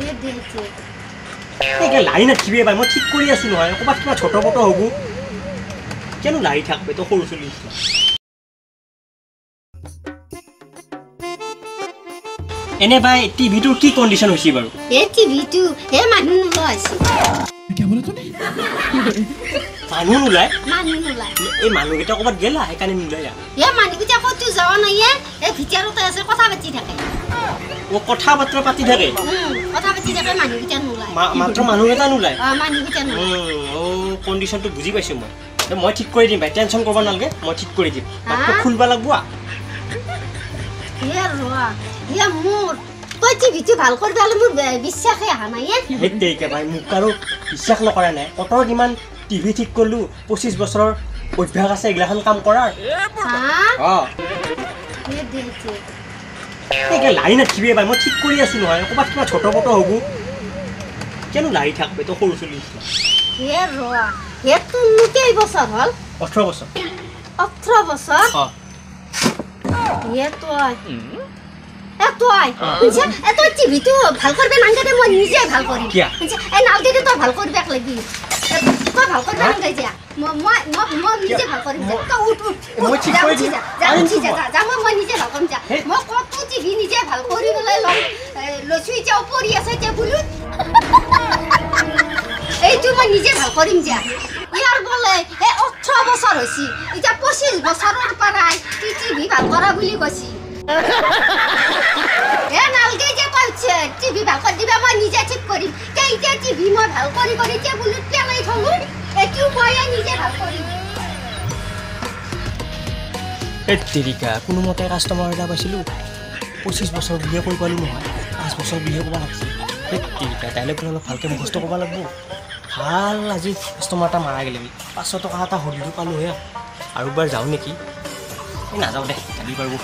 ये देखे এই লাই নাথিবি ভাই মই ঠিক কৰি আছো নহয় ক'বাত কিবা ছোট বট হ'ব কেন লাই থাকবে তো সৰু চলি এনে ভাই টিভিটোৰ কি কন্ডিশন হৈছে বাৰু ये टीवी तो ये मानू नुला আছে क्या बोला तूने মানুহ নুলাই मानू नुला এই মানুহকেইটা ক'বাত গেলা সেইকাৰণে নুলাই ये मानू কিটা কত যাওয়া নাই এ ভিতৰতে আছে কথা পাতি থাকে ও কথা বাৰ্তা পাতি থাকে কথা পাতি থাকে মানু কিটা নুলাই মাত্ৰ মানুহকেইটা নুলাই মানু কিটা নুলাই ও কন্ডিশনটো বুজি পাইছো মই ঠিক কৰি দিম ভাই টেনচন কৰিব নালাগে মই ঠিক কৰি দিম মাত্ৰ খুলবা লাগব ये रोआ ये मोर তই টিভিটো ভাল কৰিব হলে মোৰ বিশ্বাসে আহা নাই হেতেইকে ভাই মোক আৰু বিশ্বাস নকৰা নাই কতৰ কিমান টিভি ঠিক কৰলো 25 বছৰৰ অভ্যাস আছে এগলাখন কাম কৰাৰ ये देखे এই লাই নাথিবি ভাই মই ঠিক কৰি আছো নহয় ক'বাত কিবা ছোট বট হ'ব কেন লাই থাকবে তো সৰু চলি ये रोआ ये তুই কেই বছৰ হল 18 বছৰ 18 বছর ये তো এত টিভিটো ভাল করবে নাঙ্গাতে মই নিজে ভাল করি এই নালগেতে তো ভাল করবে এক লাগি তো ভাল করবে নাঙ্গাই যা মই নিজে ভাল করি তো উঠ মই ঠিক কৰি দিম যা মই নিজে ভাল করি যা মই কত টিভি নিজে ভাল করি বলে লসুই যাও পড়ি আছে যে বুলু এই তুই মই নিজে ভাল করিম যা ইয়ার বলে এ 18 বছর হইছি এটা 25 বছরের পরাই তুই টিভি ভাল করা বুলি কইছি এ নালগে যে কইছে টিভি ভাল করে দিবা মই নিজে ঠিক করিম কেই যে টিভি মই ভাল করি করি যে বুলু পেলাই থলু একিউ মই নিজে ভাল করি এ তেৰিকা কোনো মতে কাস্টমাৰ এটা পাইছিলো 25 বছৰ বুলিয়ে কৈ পালো নহয় 5 বছৰ বুলিয়ে ক'ব লাগিছিল এ তেৰিকা তাইলে কোনো অলপ ভালকে মুখস্থ ক'ব লাগিব ভাল আজি কাস্টমাৰ এটা মাৰা গেলে 500 টকা এটা হলিটো পালো হে আৰু এবাৰ যাওঁ নেকি এই নাযাওঁ দে কালি পাৰব